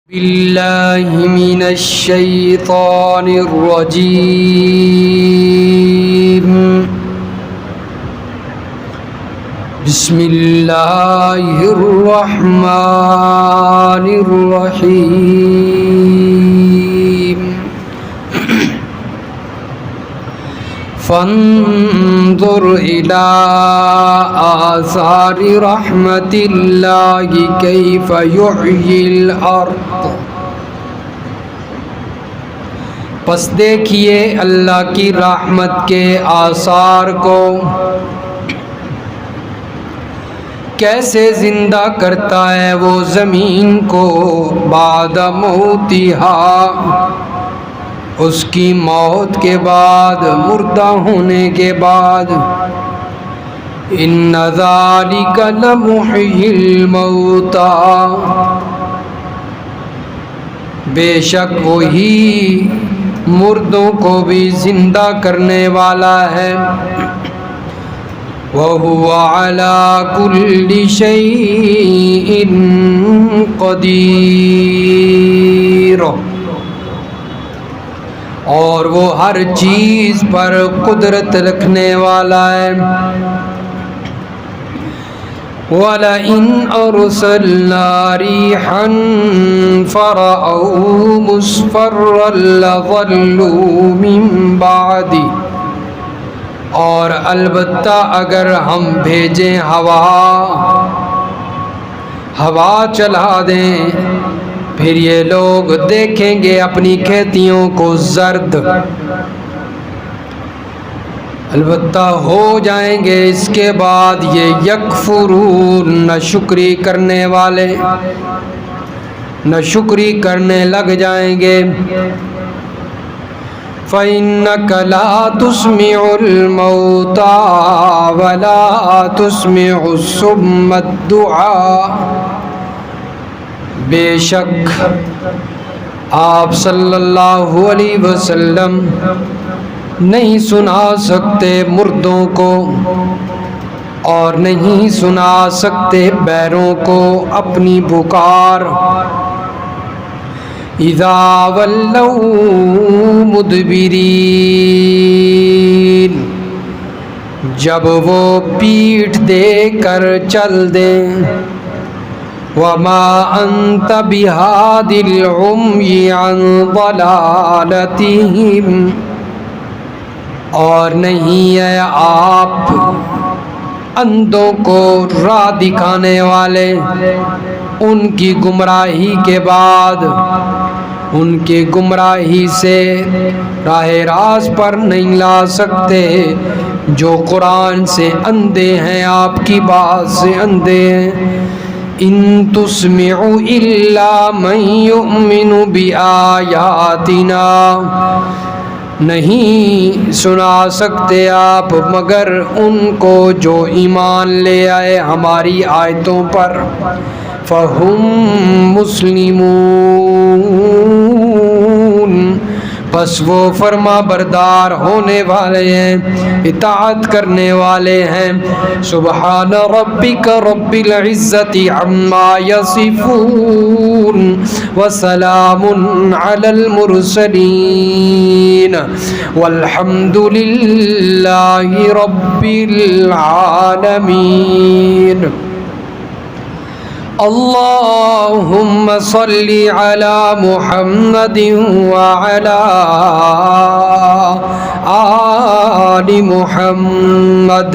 بالله من الشيطان الرجيم. بسم الله الرحمن الرحيم. فانظر إلى آثار رحمة الله كيف يحيي الأرض. پس دیکھیے اللہ کی رحمت کے آثار کو، کیسے زندہ کرتا ہے وہ زمین کو بعد موتہا، اس کی موت کے بعد، مردہ ہونے کے بعد. ان ذالک لمحیی الموتى، بے شک وہی مردوں کو بھی زندہ کرنے والا ہے. وَهُوَ عَلَى كُلِّ شَيْءٍ قَدِيرٌ، اور وہ ہر چیز پر قدرت رکھنے والا ہے. وَلَئِنْ أَرْسَلْنَا رِيحًا فَرَأَوْهُ مُصْفَرًّا لَظَلُّوا مِنْ بَعْدِهِ، اور البتہ اگر ہم بھیجیں ہوا چلا دیں، پھر یہ لوگ دیکھیں گے اپنی کھیتیوں کو زرد، البتہ ہو جائیں گے اس کے بعد یہ یکفرون، ناشکری کرنے والے، ناشکری کرنے لگ جائیں گے. فَإِنَّكَ لَا تُسْمِعُ الْمَوْتَى وَلَا تُسْمِعُ الصُّمَّ الدُّعَاءَ، بے شک آپ صلی اللہ علیہ وسلم نہیں سنا سکتے مردوں کو، اور نہیں سنا سکتے بیروں کو اپنی پکار. اذا ولوا مدبرین، جب وہ پیٹھ دے کر چل دیں. وما انت بہاد العمی عن ضلالتہم، اور نہیں ہے آپ اندھوں کو راہ دکھانے والے ان کی گمراہی کے بعد، ان کی گمراہی سے راہ راست پر نہیں لا سکتے. جو قرآن سے اندھے ہیں، آپ کی بات سے اندھے ہیں. ان تسمع الا من یؤمن بآیاتنا، نہیں سنا سکتے آپ مگر ان کو جو ایمان لے آئے ہماری آیتوں پر. فہم مسلمون، پس وہ فرما بردار ہونے والے ہیں، اطاعت کرنے والے ہیں. سبحان ربک رب العزت عما یصفون وسلام علی المرسلین والحمد للہ رب العالمین. اللہم صل علی محمد وعلی آل محمد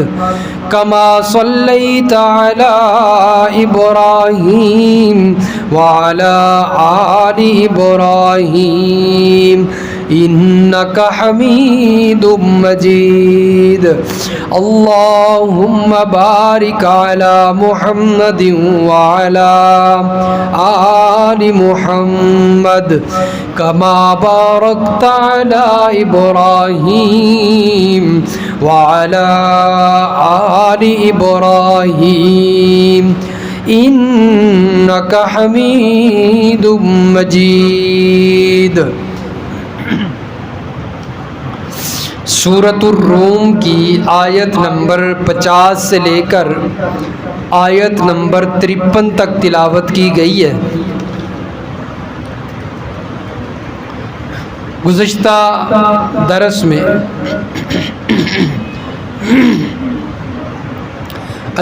کما صلیت علی ابراہیم وعلی آل ابراہیم انک حمید مجید. اللہم بارک علی محمد وعلی آل محمد کما بارکت علی ابراہیم وعلی آل ابراہیم انک حمید مجید. سورۃ الروم کی آیت نمبر 50 سے لے کر آیت نمبر 53 تک تلاوت کی گئی ہے. گزشتہ درس میں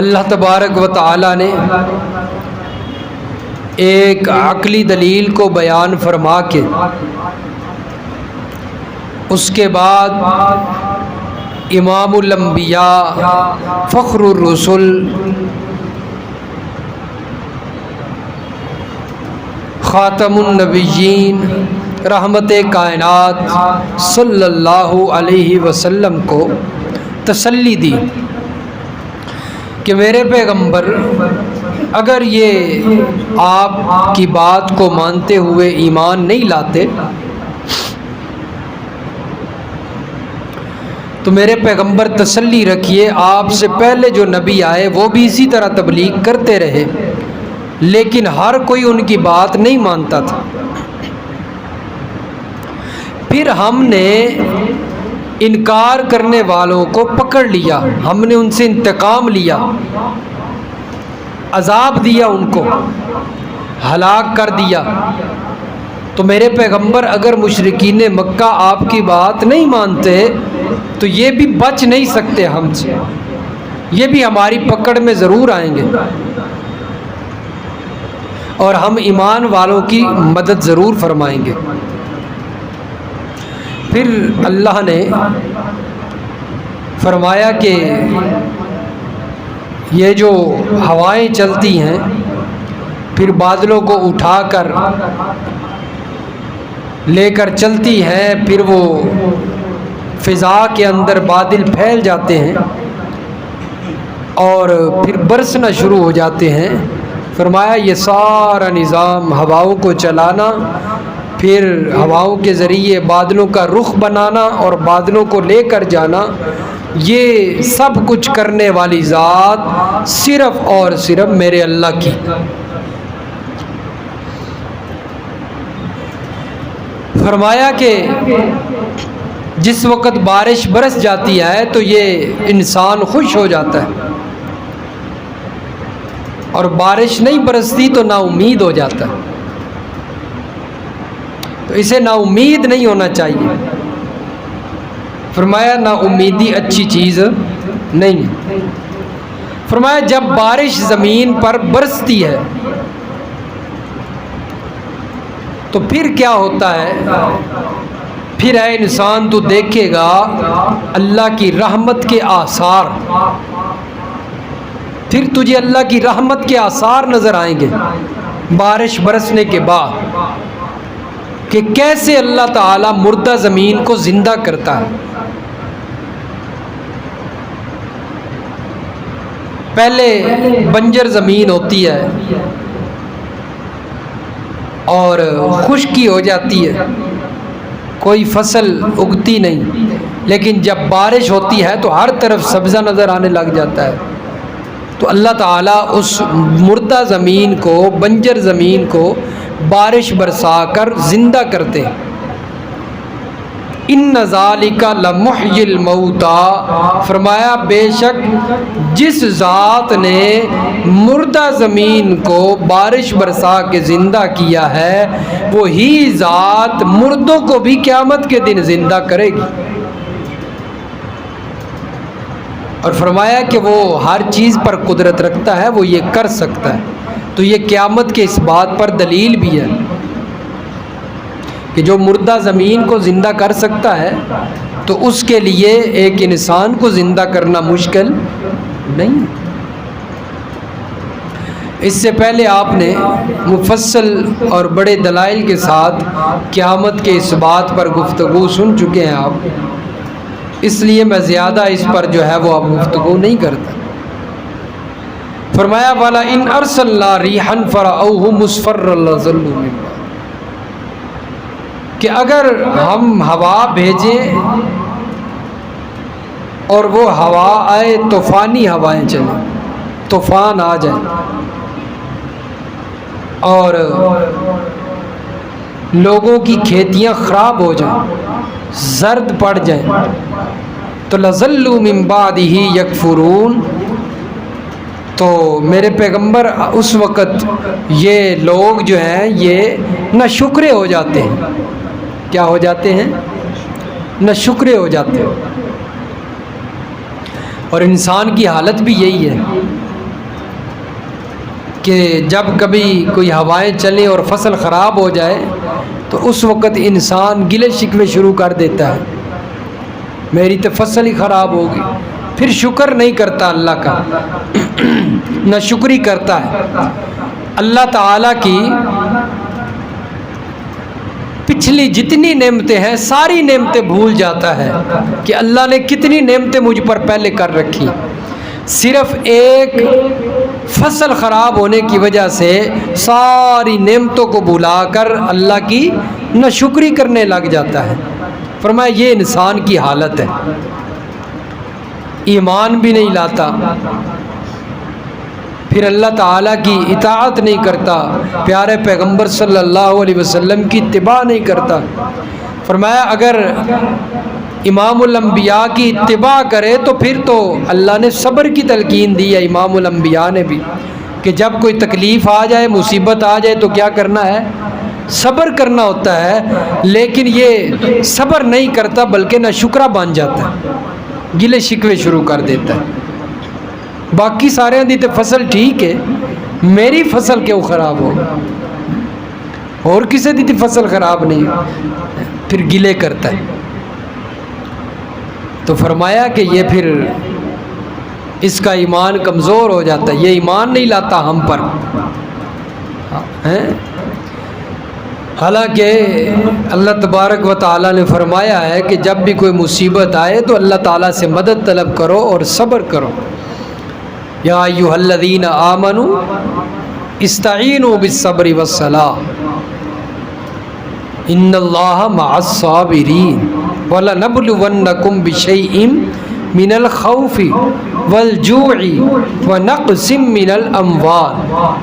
اللہ تبارک و تعالی نے ایک عقلی دلیل کو بیان فرما کے اس کے بعد امام الانبیاء فخر الرسل خاتم النبیین رحمت کائنات صلی اللہ علیہ وسلم کو تسلی دی کہ میرے پیغمبر اگر یہ آپ کی بات کو مانتے ہوئے ایمان نہیں لاتے تو میرے پیغمبر تسلی رکھیے، آپ سے پہلے جو نبی آئے وہ بھی اسی طرح تبلیغ کرتے رہے، لیکن ہر کوئی ان کی بات نہیں مانتا تھا۔ پھر ہم نے انکار کرنے والوں کو پکڑ لیا، ہم نے ان سے انتقام لیا، عذاب دیا، ان کو ہلاک کر دیا۔ تو میرے پیغمبر اگر مشرکین مکہ آپ کی بات نہیں مانتے تو یہ بھی بچ نہیں سکتے ہم سے، یہ بھی ہماری پکڑ میں ضرور آئیں گے اور ہم ایمان والوں کی مدد ضرور فرمائیں گے۔ پھر اللہ نے فرمایا کہ یہ جو ہوائیں چلتی ہیں پھر بادلوں کو اٹھا کر لے کر چلتی ہیں، پھر وہ فضا کے اندر بادل پھیل جاتے ہیں اور پھر برسنا شروع ہو جاتے ہیں۔ فرمایا یہ سارا نظام ہواؤں کو چلانا، پھر ہواؤں کے ذریعے بادلوں کا رخ بنانا اور بادلوں کو لے کر جانا، یہ سب کچھ کرنے والی ذات صرف اور صرف میرے اللہ کی۔ فرمایا کہ جس وقت بارش برس جاتی ہے تو یہ انسان خوش ہو جاتا ہے، اور بارش نہیں برستی تو نا امید ہو جاتا ہے۔ تو اسے نا امید نہیں ہونا چاہیے۔ فرمایا نا امیدی اچھی چیز نہیں ہے۔ فرمایا جب بارش زمین پر برستی ہے تو پھر کیا ہوتا ہے؟ پھر اے انسان تو دیکھے گا اللہ کی رحمت کے آثار، پھر تجھے اللہ کی رحمت کے آثار نظر آئیں گے بارش برسنے کے بعد، کہ کیسے اللہ تعالیٰ مردہ زمین کو زندہ کرتا ہے۔ پہلے بنجر زمین ہوتی ہے اور خشکی ہو جاتی ہے، کوئی فصل اگتی نہیں، لیکن جب بارش ہوتی ہے تو ہر طرف سبزہ نظر آنے لگ جاتا ہے۔ تو اللہ تعالیٰ اس مردہ زمین کو، بنجر زمین کو بارش برسا کر زندہ کرتے ہیں۔ ان ذالک لمحیی الموتیٰ، فرمایا بے شک جس ذات نے مردہ زمین کو بارش برسا کے زندہ کیا ہے وہی ذات مردوں کو بھی قیامت کے دن زندہ کرے گی۔ اور فرمایا کہ وہ ہر چیز پر قدرت رکھتا ہے، وہ یہ کر سکتا ہے۔ تو یہ قیامت کے اس بات پر دلیل بھی ہے کہ جو مردہ زمین کو زندہ کر سکتا ہے تو اس کے لیے ایک انسان کو زندہ کرنا مشکل نہیں۔ اس سے پہلے آپ نے مفصل اور بڑے دلائل کے ساتھ قیامت کے اس بات پر گفتگو سن چکے ہیں آپ، اس لیے میں زیادہ اس پر جو ہے وہ اب گفتگو نہیں کرتا۔ فرمایا والا ان ارسلنا ریحا فرأوہ مصفرا لظلوا من بعد، کہ اگر ہم ہوا بھیجیں اور وہ ہوا آئے، طوفانی ہوائیں چلیں، طوفان آ جائے اور لوگوں کی کھیتیاں خراب ہو جائیں، زرد پڑ جائیں، تو لظلوا من بعدہ یکفرون، تو میرے پیغمبر اس وقت یہ لوگ جو ہیں یہ ناشکرے ہو جاتے ہیں، کیا ہو جاتے ہیں؟ ناشکرے ہو جاتے ہیں۔ اور انسان کی حالت بھی یہی ہے کہ جب کبھی کوئی ہوائیں چلیں اور فصل خراب ہو جائے تو اس وقت انسان گلے شکوے شروع کر دیتا ہے، میری تو فصل ہی خراب ہوگی، پھر شکر نہیں کرتا اللہ کا، ناشکری کرتا ہے۔ اللہ تعالیٰ کی پچھلی جتنی نعمتیں ہیں ساری نعمتیں بھول جاتا ہے کہ اللہ نے کتنی نعمتیں مجھ پر پہلے کر رکھی، صرف ایک فصل خراب ہونے کی وجہ سے ساری نعمتوں کو بھلا کر اللہ کی ناشکری کرنے لگ جاتا ہے۔ فرمایا یہ انسان کی حالت ہے، ایمان بھی نہیں لاتا، پھر اللہ تعالیٰ کی اطاعت نہیں کرتا، پیارے پیغمبر صلی اللہ علیہ وسلم کی اتباع نہیں کرتا۔ فرمایا اگر امام الانبیاء کی اتباع کرے تو پھر تو اللہ نے صبر کی تلقین دی ہے امام الانبیاء نے بھی، کہ جب کوئی تکلیف آ جائے، مصیبت آ جائے تو کیا کرنا ہے؟ صبر کرنا ہوتا ہے، لیکن یہ صبر نہیں کرتا بلکہ ناشکرا بن جاتا ہے، گلے شکوے شروع کر دیتا ہے۔ باقی سارے دی تے فصل ٹھیک ہے، میری فصل کیوں خراب ہو؟ اور کسی دی تے فصل خراب نہیں، پھر گلے کرتا ہے۔ تو فرمایا کہ یہ پھر اس کا ایمان کمزور ہو جاتا ہے، یہ ایمان نہیں لاتا ہم پر، حالانکہ اللہ تبارک و تعالیٰ نے فرمایا ہے کہ جب بھی کوئی مصیبت آئے تو اللہ تعالیٰ سے مدد طلب کرو اور صبر کرو۔ یا ایھا الذین آمنوا استعینوا بالصبر والصلاۃ ان اللہ مع الصابرین وَلَنَبْلُوَنَّكُمْ بِشَيْءٍ مِّنَ الْخَوْفِ وَالْجُوعِ وَنَقْصٍ مِّنَ الْأَمْوَالِ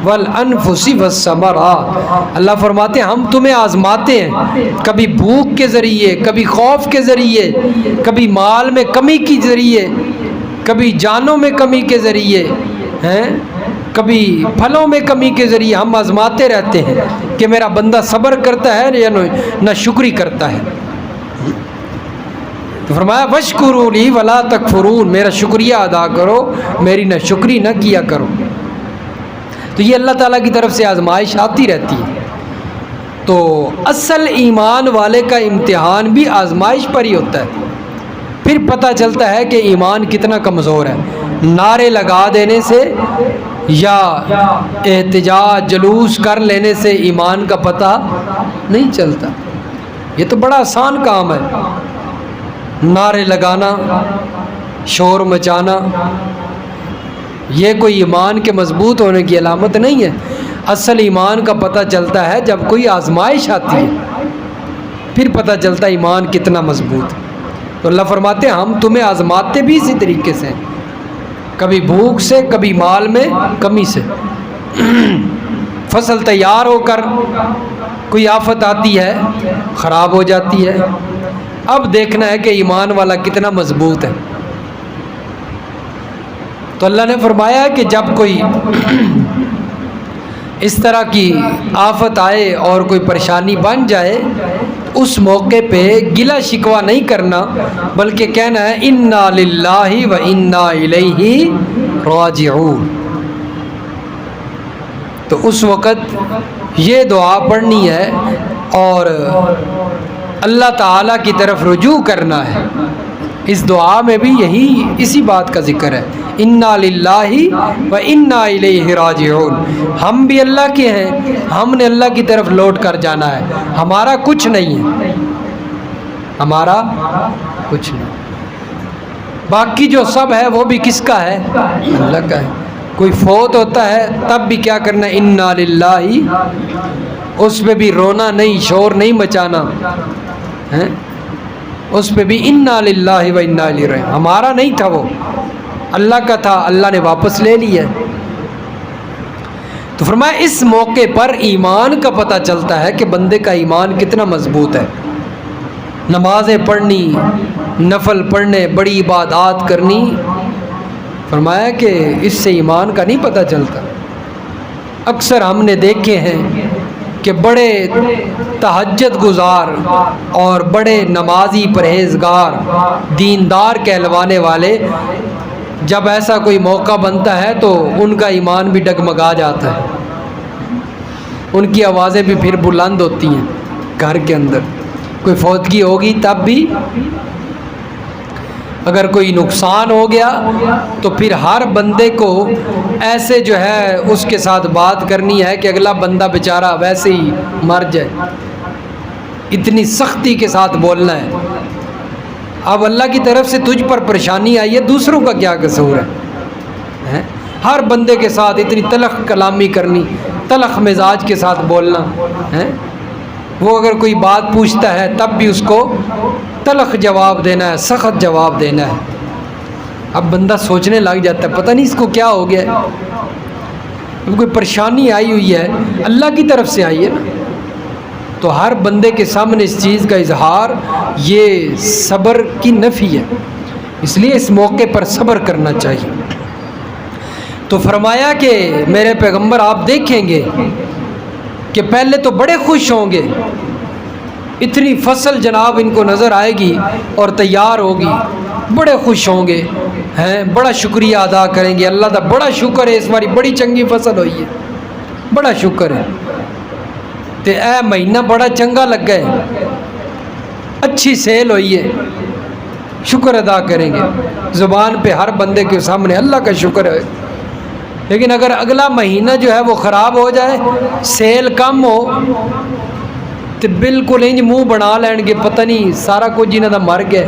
وَالْأَنفُسِ وَالثَّمَرَاتِ۔ اللہ فرماتے ہیں ہم تمہیں آزماتے ہیں، کبھی بھوک کے ذریعے، کبھی خوف کے ذریعے، کبھی مال میں کمی کے ذریعے، کبھی جانوں میں کمی کے ذریعے، کبھی پھلوں میں کمی کے ذریعے ہم آزماتے رہتے ہیں کہ میرا بندہ صبر کرتا ہے یا نہ شکری کرتا ہے۔ تو فرمایا وَاشْكُرُوا لِي وَلَا تَكْفُرُونَ، میرا شکریہ ادا کرو، میری ناشکری نہ کیا کرو۔ تو یہ اللہ تعالیٰ کی طرف سے آزمائش آتی رہتی ہے۔ تو اصل ایمان والے کا امتحان بھی آزمائش پر ہی ہوتا ہے، پھر پتہ چلتا ہے کہ ایمان کتنا کمزور ہے۔ نعرے لگا دینے سے یا احتجاج جلوس کر لینے سے ایمان کا پتہ نہیں چلتا، یہ تو بڑا آسان کام ہے، نعرے لگانا، شور مچانا، یہ کوئی ایمان کے مضبوط ہونے کی علامت نہیں ہے۔ اصل ایمان کا پتہ چلتا ہے جب کوئی آزمائش آتی ہے، پھر پتہ چلتا ہے ایمان کتنا مضبوط ہے۔ تو اللہ فرماتے ہیں ہم تمہیں آزماتے بھی اسی طریقے سے، کبھی بھوک سے، کبھی مال میں کمی سے۔ فصل تیار ہو کر کوئی آفت آتی ہے، خراب ہو جاتی ہے، اب دیکھنا ہے کہ ایمان والا کتنا مضبوط ہے۔ تو اللہ نے فرمایا کہ جب کوئی اس طرح کی آفت آئے اور کوئی پریشانی بن جائے، اس موقع پہ گلہ شکوہ نہیں کرنا بلکہ کہنا ہے انا للہ و انا الیہ راجعون۔ تو اس وقت یہ دعا پڑھنی ہے اور اللہ تعالیٰ کی طرف رجوع کرنا ہے۔ اس دعا میں بھی اسی بات کا ذکر ہے، انا للہ و انا الیہ راجعون، ہم بھی اللہ کے ہیں، ہم نے اللہ کی طرف لوٹ کر جانا ہے، ہمارا کچھ نہیں ہے، ہمارا کچھ نہیں، باقی جو سب ہے وہ بھی کس کا ہے؟ اللہ کا ہے۔ کوئی فوت ہوتا ہے تب بھی کیا کرنا ہے؟ انا للہ، اس پہ بھی رونا نہیں، شور نہیں مچانا ہے، اس پہ بھی انا للہ و انا الیہ راجعون، ہمارا نہیں تھا، وہ اللہ کا تھا، اللہ نے واپس لے لیا۔ تو فرمایا اس موقع پر ایمان کا پتہ چلتا ہے کہ بندے کا ایمان کتنا مضبوط ہے۔ نمازیں پڑھنی، نفل پڑھنے، بڑی عبادات کرنی، فرمایا کہ اس سے ایمان کا نہیں پتہ چلتا۔ اکثر ہم نے دیکھے ہیں کہ بڑے تہجد گزار اور بڑے نمازی پرہیزگار دیندار کہلوانے والے جب ایسا کوئی موقع بنتا ہے تو ان کا ایمان بھی ڈگمگا جاتا ہے، ان کی آوازیں بھی پھر بلند ہوتی ہیں گھر کے اندر۔ کوئی فوتگی ہوگی تب بھی، اگر کوئی نقصان ہو گیا تو پھر ہر بندے کو ایسے جو ہے اس کے ساتھ بات کرنی ہے کہ اگلا بندہ بیچارہ ویسے ہی مر جائے، اتنی سختی کے ساتھ بولنا ہے۔ اب اللہ کی طرف سے تجھ پر پریشانی آئی ہے، دوسروں کا کیا قصور ہے؟ ہر بندے کے ساتھ اتنی تلخ کلامی کرنی، تلخ مزاج کے ساتھ بولنا ہے۔ وہ اگر کوئی بات پوچھتا ہے تب بھی اس کو تلخ جواب دینا ہے، سخت جواب دینا ہے۔ اب بندہ سوچنے لگ جاتا ہے پتہ نہیں اس کو کیا ہو گیا ہے، کوئی پریشانی آئی ہوئی ہے، اللہ کی طرف سے آئی ہے نا۔ تو ہر بندے کے سامنے اس چیز کا اظہار یہ صبر کی نفی ہے، اس لیے اس موقع پر صبر کرنا چاہیے۔ تو فرمایا کہ میرے پیغمبر آپ دیکھیں گے کہ پہلے تو بڑے خوش ہوں گے، اتنی فصل جناب ان کو نظر آئے گی اور تیار ہوگی، بڑے خوش ہوں گے ہیں، بڑا شکریہ ادا کریں گے، اللہ کا بڑا شکر ہے اس باری بڑی چنگی فصل ہوئی ہے، بڑا شکر ہے تے اے مہینہ بڑا چنگا لگا ہے، اچھی سیل ہوئی ہے، شکر ادا کریں گے۔ زبان پہ ہر بندے کے سامنے اللہ کا شکر ہے، لیکن اگر اگلا مہینہ جو ہے وہ خراب ہو جائے، سیل کم ہو تو بالکل انج منہ بنا لین گے، پتہ نہیں سارا کچھ انہاں دا مر گیا۔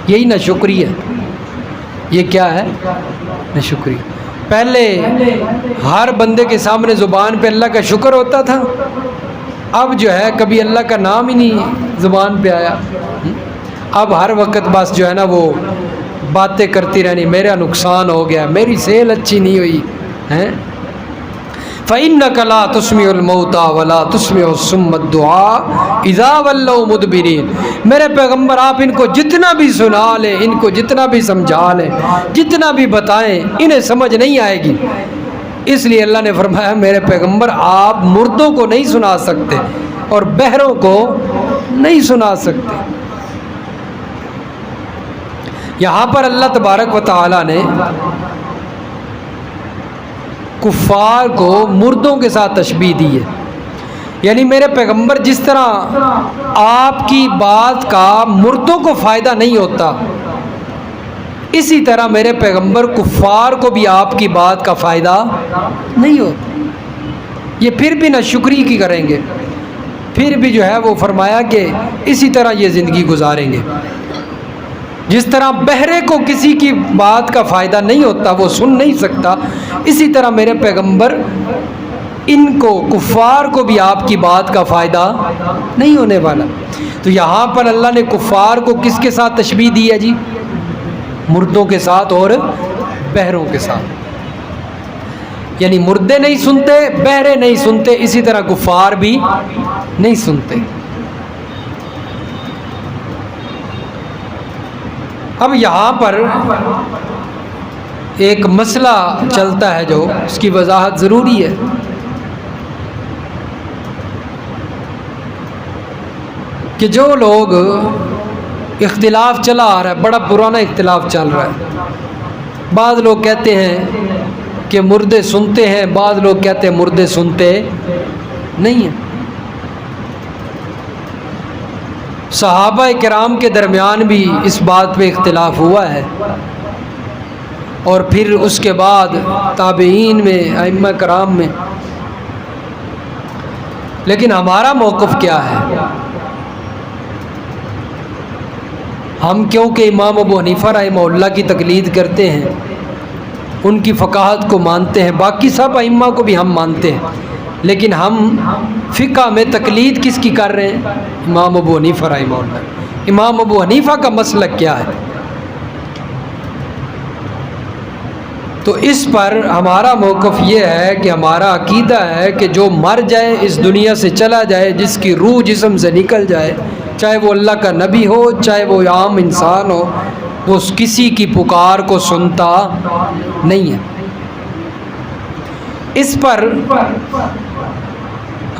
یہی نہ شکریہ، یہ کیا ہے؟ نہ شکریہ۔ پہلے ہر بندے کے سامنے زبان پہ اللہ کا شکر ہوتا تھا، اب جو ہے کبھی اللہ کا نام ہی نہیں زبان پہ آیا۔ اب ہر وقت بس جو ہے نا وہ باتیں کرتی رہنی، میرا نقصان ہو گیا، میری سیل اچھی نہیں ہوئی ہیں۔ فَإِنَّكَ لَا تُسْمِعُ الْمَوْتَى وَلَا تُسْمِعُ الصُّمَّ الدُّعَاءَ إِذَا وَلَّوْا مُدْبِرِينَ۔ میرے پیغمبر آپ ان کو جتنا بھی سنا لیں، ان کو جتنا بھی سمجھا لیں، جتنا بھی بتائیں، انہیں سمجھ نہیں آئے گی۔ اس لیے اللہ نے فرمایا میرے پیغمبر آپ مردوں کو نہیں سنا سکتے اور بہروں کو نہیں سنا سکتے۔ یہاں پر اللہ تبارک و تعالی نے کفار کو مردوں کے ساتھ تشبیہ دی ہے، یعنی میرے پیغمبر جس طرح آپ کی بات کا مردوں کو فائدہ نہیں ہوتا، اسی طرح میرے پیغمبر کفار کو بھی آپ کی بات کا فائدہ نہیں ہوتا۔ یہ پھر بھی نہ شکری کی کریں گے، پھر بھی جو ہے وہ فرمایا کہ اسی طرح یہ زندگی گزاریں گے۔ جس طرح بہرے کو کسی کی بات کا فائدہ نہیں ہوتا، وہ سن نہیں سکتا، اسی طرح میرے پیغمبر ان کو کفار کو بھی آپ کی بات کا فائدہ نہیں ہونے والا۔ تو یہاں پر اللہ نے کفار کو کس کے ساتھ تشبیہ دی ہے جی؟ مردوں کے ساتھ اور بہروں کے ساتھ، یعنی مردے نہیں سنتے، بہرے نہیں سنتے، اسی طرح کفار بھی نہیں سنتے۔ اب یہاں پر ایک مسئلہ چلتا ہے جو اس کی وضاحت ضروری ہے کہ جو لوگ اختلاف چلا آ رہا ہے، بڑا پرانا اختلاف چل رہا ہے، بعض لوگ کہتے ہیں کہ مردے سنتے ہیں، بعض لوگ کہتے ہیں مردے سنتے نہیں ہیں۔ صحابہ کرام کے درمیان بھی اس بات پہ اختلاف ہوا ہے، اور پھر اس کے بعد تابعین میں، ائمہ کرام میں۔ لیکن ہمارا موقف کیا ہے؟ ہم کیونکہ امام ابو حنیفہ رحمہ اللہ کی تقلید کرتے ہیں، ان کی فقاہت کو مانتے ہیں، باقی سب ائمہ کو بھی ہم مانتے ہیں، لیکن ہم فقہ میں تقلید کس کی کر رہے ہیں؟ امام ابو حنیفہ رحمہ اللہ۔ امام ابو حنیفہ کا مسلک کیا ہے؟ تو اس پر ہمارا موقف یہ ہے کہ ہمارا عقیدہ ہے کہ جو مر جائے، اس دنیا سے چلا جائے، جس کی روح جسم سے نکل جائے، چاہے وہ اللہ کا نبی ہو، چاہے وہ عام انسان ہو، وہ کسی کی پکار کو سنتا نہیں ہے۔ اس پر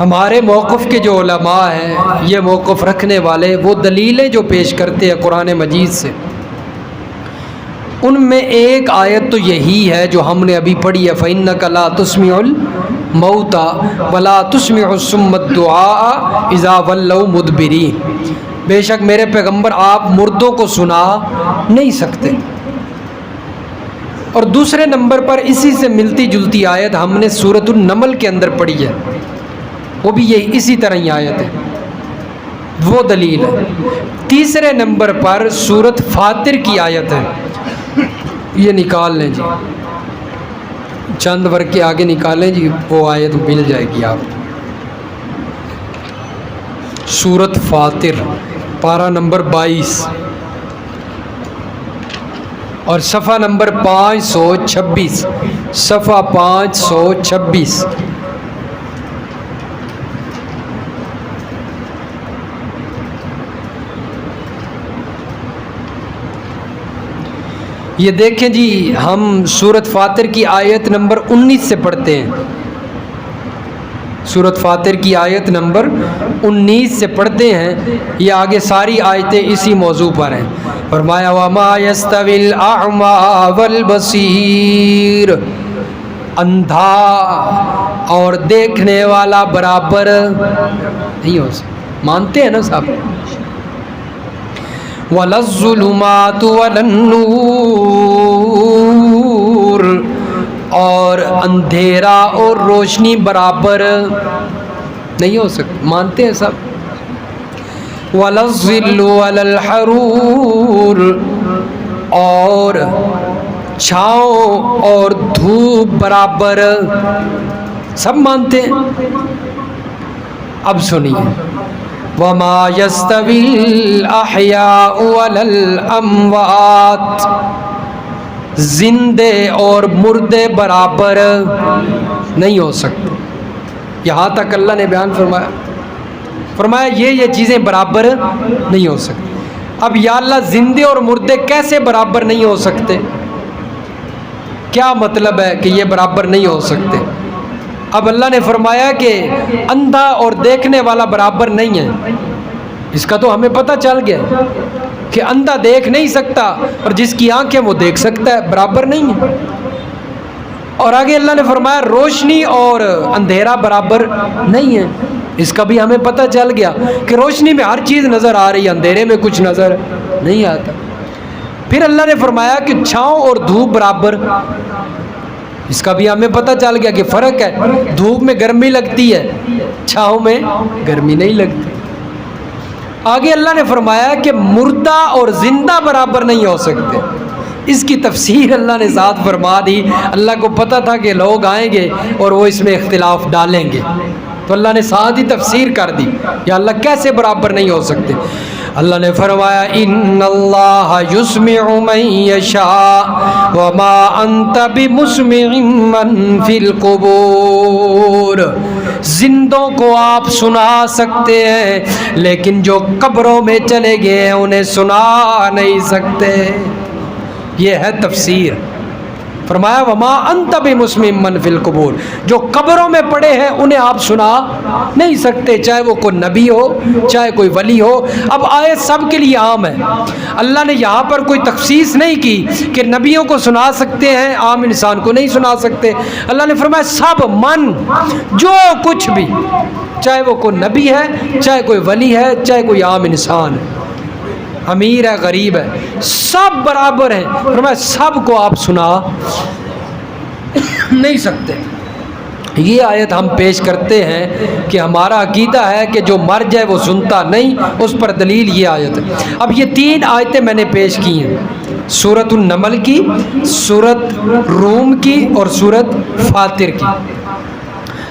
ہمارے موقف کے جو علماء ہیں، یہ موقف رکھنے والے، وہ دلیلیں جو پیش کرتے ہیں قرآن مجید سے، ان میں ایک آیت تو یہی ہے جو ہم نے ابھی پڑھی ہے، فَإِنَّكَ لَا تُسْمِعُ الْمَوْتَى وَلَا تُسْمِعُ الصُّمَّ الدُّعَاءَ إِذَا وَلَّوْا مُدْبِرِينَ، بے شک میرے پیغمبر آپ مردوں کو سنا نہیں سکتے۔ اور دوسرے نمبر پر اسی سے ملتی جلتی آیت ہم نے سورۃ النمل کے اندر پڑھی ہے، وہ بھی یہی اسی طرح ہی آیت ہے، وہ دلیل ہے۔ تیسرے نمبر پر سورۃ فاطر کی آیت ہے، یہ نکال لیں جی، چند ورق کے آگے نکالیں جی، وہ آیت مل جائے گی آپ۔ سورۃ فاطر پارہ نمبر 22 اور صفحہ نمبر 526، صفحہ 526۔ یہ دیکھیں جی، ہم سورۃ فاطر کی آیت نمبر 19 سے پڑھتے ہیں، سورۃ فاطر کی آیت نمبر 19 سے پڑھتے ہیں، یہ آگے ساری آیتیں اسی موضوع پر ہیں۔ فرمایا وَمَا يَسْتَوِي الْأَعْمَى وَالْبَصِيرُ، اندھا اور دیکھنے والا برابر نہیں ہو سکتا، مانتے ہیں نا صاحب؟ وَلَا الظُّلُمَاتُ وَلَا النُّورُ، اور اندھیرا اور روشنی برابر نہیں ہو سکتی، مانتے ہیں سب؟ وَلَا الظِّلُّ وَلَا الْحَرُورُ، اور چھاؤں اور دھوپ برابر، سب مانتے ہیں۔ اب سنیے، وَمَا يَسْتَوِي الْأَحْيَاءُ وَلَا الْأَمْوَاتُ، زندے اور مردے برابر نہیں ہو سکتے۔ یہاں تک اللہ نے بیان فرمایا یہ چیزیں برابر نہیں ہو سکتی۔ اب یا اللہ، زندے اور مردے کیسے برابر نہیں ہو سکتے؟ کیا مطلب ہے کہ یہ برابر نہیں ہو سکتے؟ اب اللہ نے فرمایا کہ اندھا اور دیکھنے والا برابر نہیں ہے، اس کا تو ہمیں پتہ چل گیا کہ اندھا دیکھ نہیں سکتا اور جس کی آنکھیں وہ دیکھ سکتا ہے، برابر نہیں ہے۔ اور آگے اللہ نے فرمایا روشنی اور اندھیرا برابر نہیں ہے، اس کا بھی ہمیں پتہ چل گیا کہ روشنی میں ہر چیز نظر آ رہی ہے، اندھیرے میں کچھ نظر نہیں آتا۔ پھر اللہ نے فرمایا کہ چھاؤں اور دھوپ برابر، اس کا بھی ہمیں پتہ چل گیا کہ فرق ہے، دھوپ میں گرمی لگتی ہے، چھاؤں میں گرمی نہیں لگتی۔ آگے اللہ نے فرمایا کہ مردہ اور زندہ برابر نہیں ہو سکتے، اس کی تفسیر اللہ نے ذات فرما دی۔ اللہ کو پتہ تھا کہ لوگ آئیں گے اور وہ اس میں اختلاف ڈالیں گے، تو اللہ نے ساتھ ہی تفسیر کر دی، یا اللہ کیسے برابر نہیں ہو سکتے؟ اللہ نے فرمایا ان اللہ یسمع من یشاء وما انت بمسمع من فی القبور، زندوں کو آپ سنا سکتے ہیں لیکن جو قبروں میں چلے گئے ہیں انہیں سنا نہیں سکتے۔ یہ ہے تفسیر۔ فرمایا وما انت بمسمع من فی القبور، جو قبروں میں پڑے ہیں انہیں آپ سنا نہیں سکتے، چاہے وہ کوئی نبی ہو چاہے کوئی ولی ہو۔ اب آیت سب کے لیے عام ہے، اللہ نے یہاں پر کوئی تخصیص نہیں کی کہ نبیوں کو سنا سکتے ہیں عام انسان کو نہیں سنا سکتے۔ اللہ نے فرمایا سب من، جو کچھ بھی، چاہے وہ کوئی نبی ہے چاہے کوئی ولی ہے چاہے کوئی عام انسان ہے، امیر ہے غریب ہے، سب برابر ہیں۔ فرمایا سب کو آپ سنا نہیں سکتے۔ یہ آیت ہم پیش کرتے ہیں کہ ہمارا عقیدہ ہے کہ جو مر جائے وہ سنتا نہیں، اس پر دلیل یہ آیت ہے۔ اب یہ 3 آیتیں میں نے پیش کی ہیں، سورۃ النمل کی، سورۃ روم کی اور سورۃ فاطر کی۔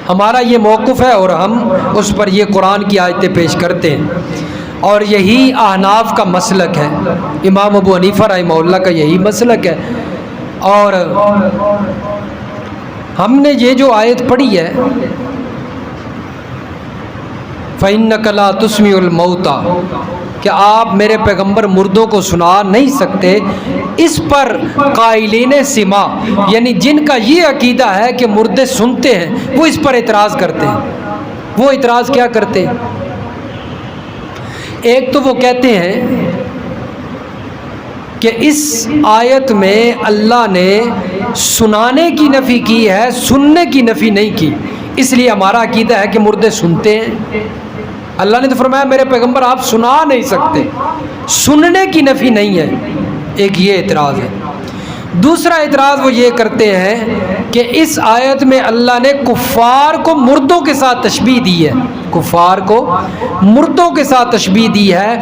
ہمارا یہ موقف ہے اور ہم اس پر یہ قرآن کی آیتیں پیش کرتے ہیں، اور یہی احناف کا مسلک ہے، امام ابو حنیفہ رحمہ اللہ کا یہی مسلک ہے۔ اور ہم نے یہ جو آیت پڑھی ہے فَإِنَّكَ لَا تُسْمِعُ الْمَوْتَى، کہ آپ میرے پیغمبر مردوں کو سنا نہیں سکتے، اس پر قائلین سما، یعنی جن کا یہ عقیدہ ہے کہ مردے سنتے ہیں، وہ اس پر اعتراض کرتے ہیں۔ وہ اعتراض کیا کرتے ہیں؟ ایک تو وہ کہتے ہیں کہ اس آیت میں اللہ نے سنانے کی نفی کی ہے، سننے کی نفی نہیں کی، اس لیے ہمارا عقیدہ ہے کہ مردے سنتے ہیں۔ اللہ نے تو فرمایا میرے پیغمبر آپ سنا نہیں سکتے، سننے کی نفی نہیں ہے۔ ایک یہ اعتراض ہے۔ دوسرا اعتراض وہ یہ کرتے ہیں کہ اس آیت میں اللہ نے کفار کو مردوں کے ساتھ تشبیہ دی ہے، کفار کو مردوں کے ساتھ تشبیہ دی ہے،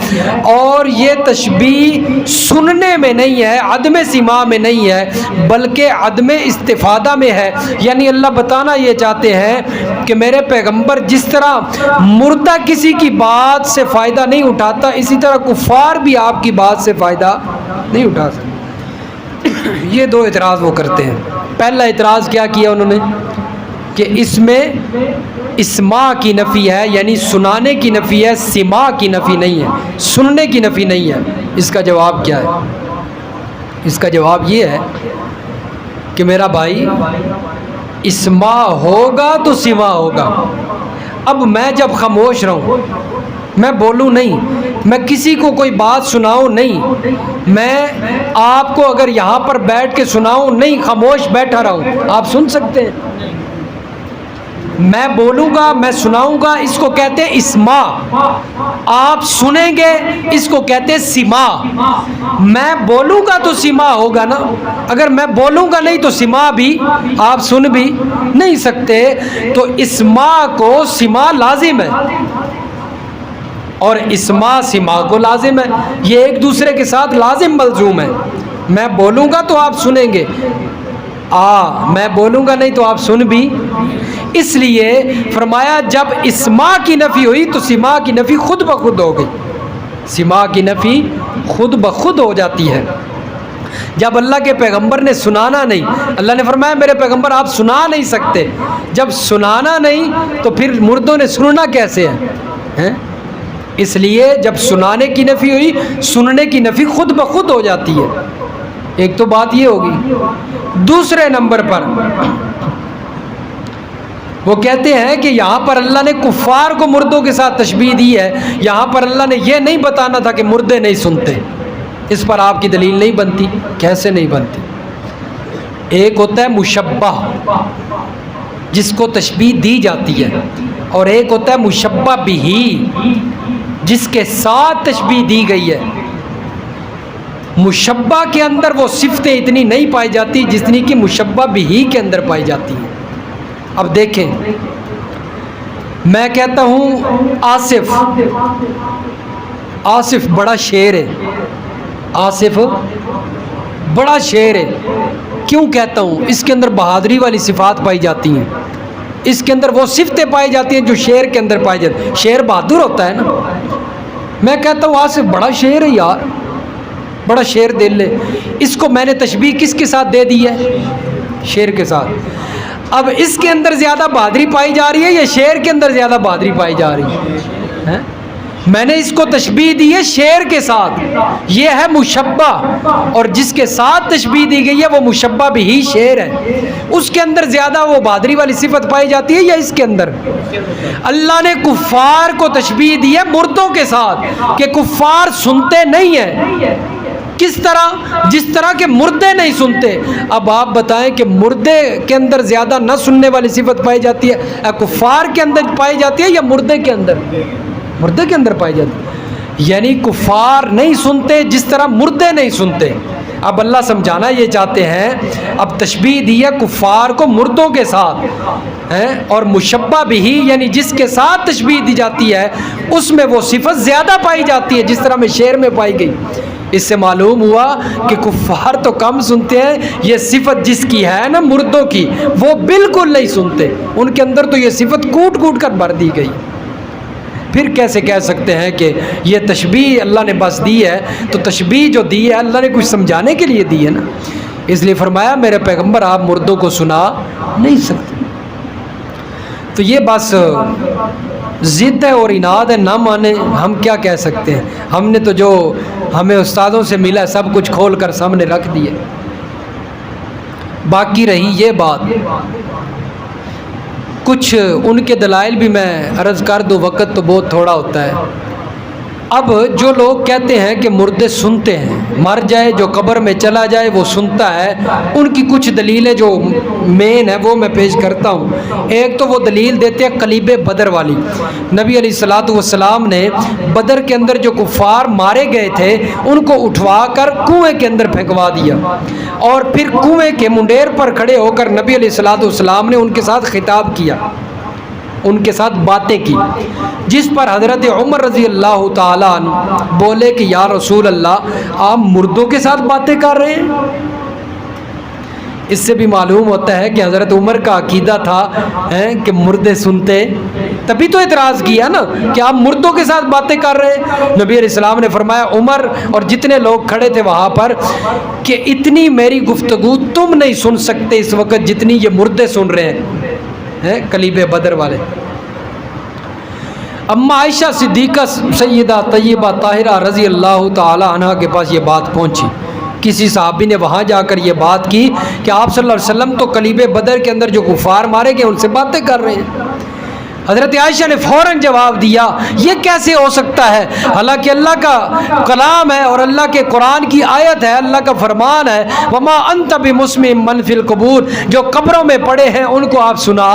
اور یہ تشبیہ سننے میں نہیں ہے، عدم سماع میں نہیں ہے، بلکہ عدم استفادہ میں ہے۔ یعنی اللہ بتانا یہ چاہتے ہیں کہ میرے پیغمبر جس طرح مردہ کسی کی بات سے فائدہ نہیں اٹھاتا، اسی طرح کفار بھی آپ کی بات سے فائدہ نہیں اٹھا سکتے۔ یہ دو اعتراض وہ کرتے ہیں۔ پہلا اعتراض کیا کیا انہوں نے کہ اس میں اسماع کی نفی ہے، یعنی سنانے کی نفی ہے، سماع کی نفی نہیں ہے، سننے کی نفی نہیں ہے۔ اس کا جواب کیا ہے؟ اس کا جواب یہ ہے کہ میرا بھائی اسماع ہوگا تو سماع ہوگا۔ اب میں جب خاموش رہوں، میں بولوں نہیں، میں کسی کو کوئی بات سناؤں نہیں، میں آپ کو اگر یہاں پر بیٹھ کے سناؤں نہیں، خاموش بیٹھا رہوں، آپ سن سکتے ہیں؟ میں بولوں گا، میں سناؤں گا، اس کو کہتے ہیں اسماع۔ آپ سنیں گے، اس کو کہتے ہیں سماع۔ میں بولوں گا تو سماع ہوگا نا، اگر میں بولوں گا نہیں تو سماع بھی آپ سن بھی نہیں سکتے۔ تو اسماع کو سماع لازم ہے اور اسماع سماع کو لازم ہے، یہ ایک دوسرے کے ساتھ لازم ملزوم ہے۔ میں بولوں گا تو آپ سنیں گے، میں بولوں گا نہیں تو آپ سن بھی۔ اس لیے فرمایا جب اسماع کی نفی ہوئی تو سماع کی نفی خود بخود ہو گئی، سماع کی نفی خود بخود ہو جاتی ہے۔ جب اللہ کے پیغمبر نے سنانا نہیں، اللہ نے فرمایا میرے پیغمبر آپ سنا نہیں سکتے، جب سنانا نہیں تو پھر مردوں نے سننا کیسے ہے؟ اس لیے جب سنانے کی نفی ہوئی، سننے کی نفی خود بخود ہو جاتی ہے۔ ایک تو بات یہ ہوگی۔ دوسرے نمبر پر وہ کہتے ہیں کہ یہاں پر اللہ نے کفار کو مردوں کے ساتھ تشبیہ دی ہے، یہاں پر اللہ نے یہ نہیں بتانا تھا کہ مردے نہیں سنتے۔ اس پر آپ کی دلیل نہیں بنتی۔ کیسے نہیں بنتی؟ ایک ہوتا ہے مشبہ جس کو تشبیہ دی جاتی ہے، اور ایک ہوتا ہے مشبہ بہی جس کے ساتھ تشبیہ دی گئی ہے۔ مشبہ کے اندر وہ صفتیں اتنی نہیں پائی جاتی جتنی کہ مشبہ بہی کے اندر پائی جاتی ہیں۔ اب دیکھیں، میں کہتا ہوں آصف بڑا شیر ہے، آصف بڑا شیر ہے۔ کیوں کہتا ہوں؟ اس کے اندر بہادری والی صفات پائی جاتی ہیں، اس کے اندر وہ صفتیں پائی جاتی ہیں جو شیر کے اندر پائی جاتی ہیں۔ شیر بہادر ہوتا ہے نا۔ میں کہتا ہوں آصف بڑا شیر ہے یار، بڑا شیر دل ہے۔ اس کو میں نے تشبیہ کس کے ساتھ دے دی ہے؟ شیر کے ساتھ۔ اب اس کے اندر زیادہ بہادری پائی جا رہی ہے یا شیر کے اندر زیادہ بہادری پائی جا رہی ہے؟ میں نے اس کو تشبیہ دی ہے شیر کے ساتھ، یہ ہے مشبہ، اور جس کے ساتھ تشبیہ دی گئی ہے وہ مشبہ بھی شیر ہے۔ اس کے اندر زیادہ وہ بہادری والی صفت پائی جاتی ہے یا اس کے اندر؟ اللہ نے کفار کو تشبیہ دی ہے مردوں کے ساتھ کہ کفار سنتے نہیں ہیں۔ کس طرح؟ جس طرح کہ مردے نہیں سنتے۔ اب آپ بتائیں کہ مردے کے اندر زیادہ نہ سننے والی صفت پائی جاتی ہے کفار کے اندر پائی جاتی ہے یا مردے کے اندر؟ مردے کے اندر پائی جاتی ہے۔ یعنی کفار نہیں سنتے جس طرح مردے نہیں سنتے۔ اب اللہ سمجھانا یہ چاہتے ہیں، اب تشبیہ دی ہے کفار کو مردوں کے ساتھ، اور مشبہ بھی یعنی جس کے ساتھ تشبیہ دی جاتی ہے اس میں وہ صفت زیادہ پائی جاتی ہے جس طرح میں شعر میں پائی گئی۔ اس سے معلوم ہوا کہ کفار تو کم سنتے ہیں، یہ صفت جس کی ہے نا مردوں کی، وہ بالکل نہیں سنتے، ان کے اندر تو یہ صفت کوٹ کوٹ کر بھر دی گئی۔ پھر کیسے کہہ سکتے ہیں کہ یہ تشبیہ اللہ نے بس دی ہے؟ تو تشبیہ جو دی ہے اللہ نے کچھ سمجھانے کے لیے دی ہے نا، اس لیے فرمایا میرے پیغمبر آپ مردوں کو سنا نہیں سکتے۔ تو یہ بس ضد ہے اور اناد ہے، نہ مانے ہم کیا کہہ سکتے ہیں؟ ہم نے تو جو ہمیں استادوں سے ملا سب کچھ کھول کر سامنے رکھ دیا۔ باقی رہی یہ بات، کچھ ان کے دلائل بھی میں عرض کر دوں، وقت تو بہت تھوڑا ہوتا ہے۔ اب جو لوگ کہتے ہیں کہ مردے سنتے ہیں، مر جائے جو قبر میں چلا جائے وہ سنتا ہے، ان کی کچھ دلیلیں جو مین ہیں وہ میں پیش کرتا ہوں۔ ایک تو وہ دلیل دیتے ہیں قلیب بدر والی۔ نبی علیہ الصلوۃ والسلام نے بدر کے اندر جو کفار مارے گئے تھے ان کو اٹھوا کر کنویں کے اندر پھینکوا دیا، اور پھر کنویں کے منڈیر پر کھڑے ہو کر نبی علیہ الصلوۃ والسلام نے ان کے ساتھ خطاب کیا، ان کے ساتھ باتیں کی، جس پر حضرت عمر رضی اللہ تعالیٰ عنہ بولے کہ یا رسول اللہ، آپ مردوں کے ساتھ باتیں کر رہے ہیں؟ اس سے بھی معلوم ہوتا ہے کہ حضرت عمر کا عقیدہ تھا کہ مردے سنتے، تبھی تو اعتراض کیا نا کہ آپ مردوں کے ساتھ باتیں کر رہے ہیں۔ نبی علیہ السلام نے فرمایا عمر اور جتنے لوگ کھڑے تھے وہاں پر کہ اتنی میری گفتگو تم نہیں سن سکتے اس وقت جتنی یہ مردے سن رہے ہیں، قلیب بدر والے۔ اما عائشہ صدیقہ سیدہ طیبہ طاہرہ رضی اللہ تعالی عنہ کے پاس یہ بات پہنچی، کسی صحابی نے وہاں جا کر یہ بات کی کہ آپ صلی اللہ علیہ وسلم تو قلیب بدر کے اندر جو کفار مارے گئے ان سے باتیں کر رہے ہیں۔ حضرت عائشہ نے فوراً جواب دیا یہ کیسے ہو سکتا ہے، حالانکہ اللہ کا کلام ہے اور اللہ کے قرآن کی آیت ہے، اللہ کا فرمان ہے وما انت بمسمع من فی القبور، جو قبروں میں پڑے ہیں ان کو آپ سنا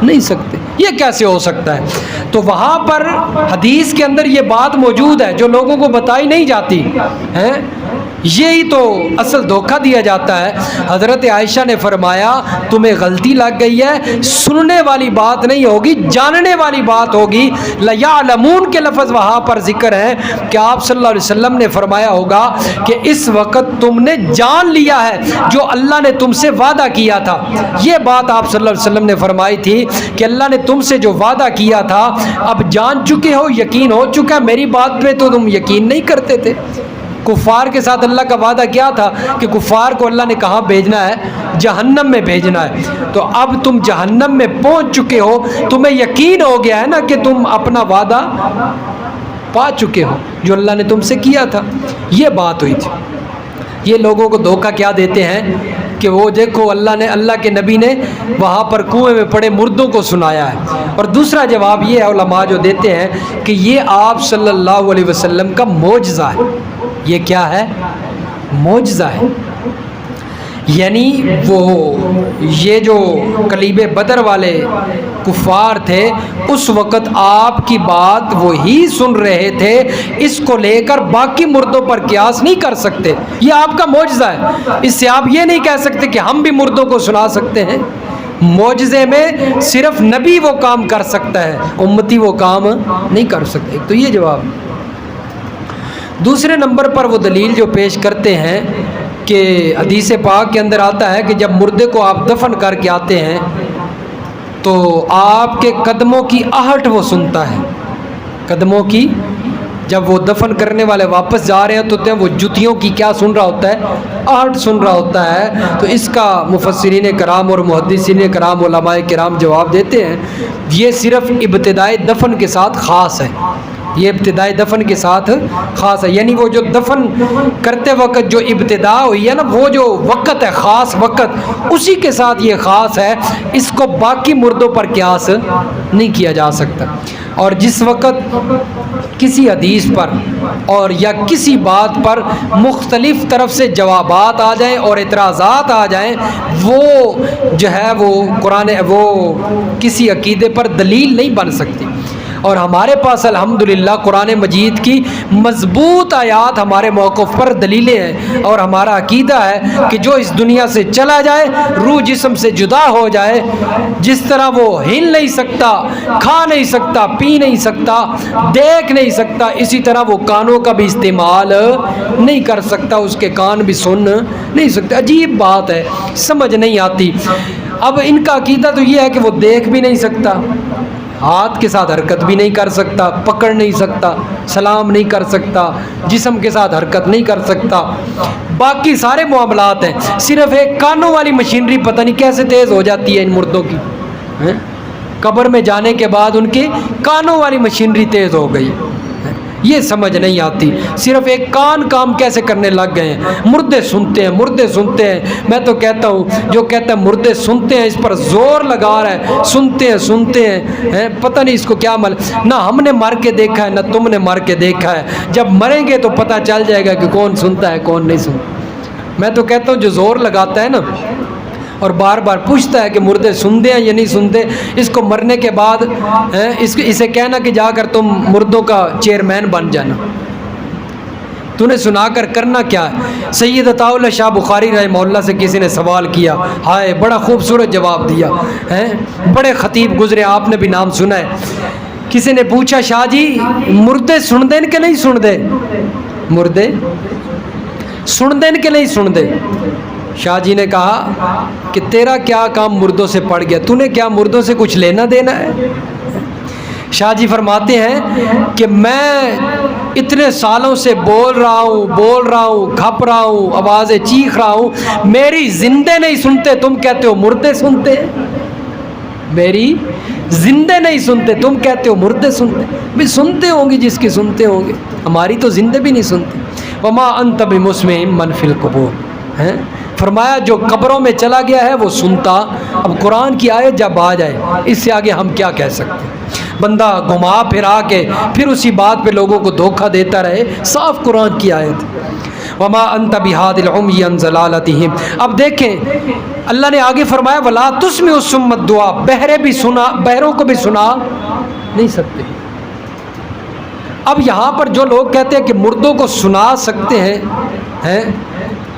نہیں سکتے، یہ کیسے ہو سکتا ہے؟ تو وہاں پر حدیث کے اندر یہ بات موجود ہے جو لوگوں کو بتائی نہیں جاتی ہے، یہی تو اصل دھوکہ دیا جاتا ہے۔ حضرت عائشہ نے فرمایا تمہیں غلطی لگ گئی ہے، سننے والی بات نہیں ہوگی، جاننے والی بات ہوگی۔ لَيَعْلَمُونَ کے لفظ وہاں پر ذکر ہے کہ آپ صلی اللہ علیہ وسلم نے فرمایا ہوگا کہ اس وقت تم نے جان لیا ہے جو اللہ نے تم سے وعدہ کیا تھا۔ یہ بات آپ صلی اللہ علیہ وسلم نے فرمائی تھی کہ اللہ نے تم سے جو وعدہ کیا تھا اب جان چکے ہو، یقین ہو چکا ہے، میری بات پہ تو تم یقین نہیں کرتے تھے۔ کفار کے ساتھ اللہ کا وعدہ کیا تھا کہ کفار کو اللہ نے کہاں بھیجنا ہے؟ جہنم میں بھیجنا ہے۔ تو اب تم جہنم میں پہنچ چکے ہو، تمہیں یقین ہو گیا ہے نا کہ تم اپنا وعدہ پا چکے ہو جو اللہ نے تم سے کیا تھا۔ یہ بات ہوئی تھی۔ یہ لوگوں کو دھوکہ کیا دیتے ہیں کہ وہ دیکھو اللہ کے نبی نے وہاں پر کنویں میں پڑے مردوں کو سنایا ہے۔ اور دوسرا جواب یہ ہے علماء جو دیتے ہیں کہ یہ آپ صلی اللہ علیہ وسلم کا معجزہ ہے۔ یہ کیا ہے؟ معجزہ ہے، یعنی یہ جو قلیب بدر والے کفار تھے اس وقت آپ کی بات وہی سن رہے تھے، اس کو لے کر باقی مردوں پر قیاس نہیں کر سکتے، یہ آپ کا معجزہ ہے۔ اس سے آپ یہ نہیں کہہ سکتے کہ ہم بھی مردوں کو سنا سکتے ہیں۔ معجزے میں صرف نبی وہ کام کر سکتا ہے، امتی وہ کام نہیں کر سکتے۔ تو یہ جواب۔ دوسرے نمبر پر وہ دلیل جو پیش کرتے ہیں کہ حدیث پاک کے اندر آتا ہے کہ جب مردے کو آپ دفن کر کے آتے ہیں تو آپ کے قدموں کی آہٹ وہ سنتا ہے، قدموں کی، جب وہ دفن کرنے والے واپس جا رہے ہیں تو وہ جوتیوں کی کیا سن رہا ہوتا ہے؟ آہٹ سن رہا ہوتا ہے۔ تو اس کا مفسرین کرام اور محدثین کرام علماء کرام جواب دیتے ہیں یہ صرف ابتدائی دفن کے ساتھ خاص ہے، یہ ابتدائی دفن کے ساتھ خاص ہے، یعنی وہ جو دفن کرتے وقت جو ابتدا ہوئی ہے نا، وہ جو وقت ہے، خاص وقت، اسی کے ساتھ یہ خاص ہے، اس کو باقی مردوں پر قیاس نہیں کیا جا سکتا۔ اور جس وقت کسی حدیث پر اور یا کسی بات پر مختلف طرف سے جوابات آ جائیں اور اعتراضات آ جائیں، وہ جو ہے وہ قرآن وہ کسی عقیدے پر دلیل نہیں بن سکتی۔ اور ہمارے پاس الحمدللہ قرآن مجید کی مضبوط آیات ہمارے موقف پر دلیلیں ہیں، اور ہمارا عقیدہ ہے کہ جو اس دنیا سے چلا جائے، روح جسم سے جدا ہو جائے، جس طرح وہ ہل نہیں سکتا، کھا نہیں سکتا، پی نہیں سکتا، دیکھ نہیں سکتا، اسی طرح وہ کانوں کا بھی استعمال نہیں کر سکتا، اس کے کان بھی سن نہیں سکتے۔ عجیب بات ہے، سمجھ نہیں آتی۔ اب ان کا عقیدہ تو یہ ہے کہ وہ دیکھ بھی نہیں سکتا، ہاتھ کے ساتھ حرکت بھی نہیں کر سکتا، پکڑ نہیں سکتا، سلام نہیں کر سکتا، جسم کے ساتھ حرکت نہیں کر سکتا، باقی سارے معاملات ہیں، صرف ایک کانوں والی مشینری پتہ نہیں کیسے تیز ہو جاتی ہے ان مردوں کی، قبر میں جانے کے بعد ان کی کانوں والی مشینری تیز ہو گئی، یہ سمجھ نہیں آتی، صرف ایک کان کام کیسے کرنے لگ گئے ہیں، مردے سنتے ہیں، مردے سنتے ہیں۔ میں تو کہتا ہوں جو کہتا ہے مردے سنتے ہیں اس پر زور لگا رہا ہے، سنتے ہیں سنتے ہیں، پتہ نہیں اس کو کیا نہ ہم نے مر کے دیکھا ہے نہ تم نے مر کے دیکھا ہے، جب مریں گے تو پتہ چل جائے گا کہ کون سنتا ہے کون نہیں سنتا۔ میں تو کہتا ہوں جو زور لگاتا ہے نا اور بار بار پوچھتا ہے کہ مردے سنتے ہیں یا نہیں سنتے، اس کو مرنے کے بعد اسے کہنا کہ جا کر تم مردوں کا چیئرمین بن جانا، تو نے سنا کر کرنا کیا ہے۔ سید عطا اللہ شاہ بخاری رحمہ اللہ سے کسی نے سوال کیا، ہائے بڑا خوبصورت جواب دیا، بڑے خطیب گزرے، آپ نے بھی نام سنا ہے۔ کسی نے پوچھا شاہ جی مردے سن دین کہ نہیں سن دے، مردے سن دین کہ نہیں سن دے؟ شاہ جی نے کہا کہ تیرا کیا کام مردوں سے پڑ گیا، تو نے کیا مردوں سے کچھ لینا دینا ہے؟ شاہ جی فرماتے ہیں کہ میں اتنے سالوں سے بول رہا ہوں، کھپ رہا ہوں، آوازیں چیخ رہا ہوں، میری زندے نہیں سنتے، تم کہتے ہو مردے سنتے ہیں۔ میری زندے نہیں سنتے، تم کہتے ہو مردے سنتے، بھی سنتے ہوں گے جس کی سنتے ہوں گے، ہماری تو زندے بھی نہیں سنتے۔ وما انت بمسمع من فی القبور، فرمایا جو قبروں میں چلا گیا ہے وہ سنتا۔ اب قرآن کی آیت جب آ جائے اس سے آگے ہم کیا کہہ سکتے ہیں؟ بندہ گھما پھرا کے پھر اسی بات پہ لوگوں کو دھوکہ دیتا رہے، صاف قرآن کی آیت۔ وما انت بہادی العمی عن ضلالتہم۔ اب دیکھیں اللہ نے آگے فرمایا ولا تسمع الصم الدعاء، بہرے بھی سنا، بہروں کو بھی سنا نہیں سکتے۔ اب یہاں پر جو لوگ کہتے ہیں کہ مردوں کو سنا سکتے ہیں،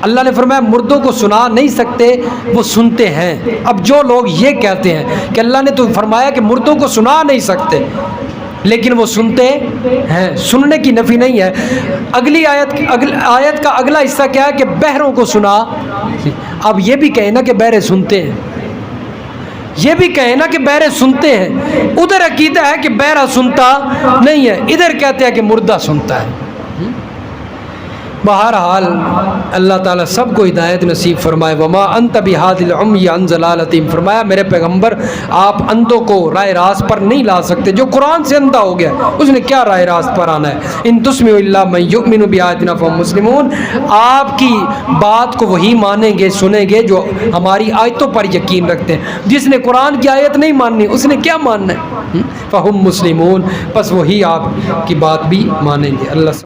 اللہ نے فرمایا مردوں کو سنا نہیں سکتے، وہ سنتے ہیں۔ اب جو لوگ یہ کہتے ہیں کہ اللہ نے تو فرمایا کہ مردوں کو سنا نہیں سکتے لیکن وہ سنتے ہیں، سننے کی نفی نہیں ہے۔ اگلی آیت کا اگلا حصہ کیا ہے کہ بہروں کو سنا۔ اب یہ بھی کہیں نا کہ بہرے سنتے ہیں، یہ بھی کہیں نا کہ بہرے سنتے ہیں، ادھر عقیدہ ہے کہ بہرا سنتا نہیں ہے، ادھر کہتے ہیں کہ مردہ سنتا ہے۔ بہرحال اللہ تعالیٰ سب کو ہدایت نصیب فرمائے۔ وما انت بہادی العمی عن ضلالتہم، فرمایا میرے پیغمبر آپ اندھوں کو راہ راست پر نہیں لا سکتے۔ جو قرآن سے اندھا ہو گیا اس نے کیا راہ راست پر آنا ہے؟ ان تسمعوا الا من یؤمن بآیاتنا فہم مسلمون، آپ کی بات کو وہی مانیں گے سنیں گے جو ہماری آیتوں پر یقین رکھتے ہیں۔ جس نے قرآن کی آیت نہیں ماننی اس نے کیا ماننا ہے؟ فہم مسلمون، بس وہی آپ کی بات بھی مانیں گے۔ اللہ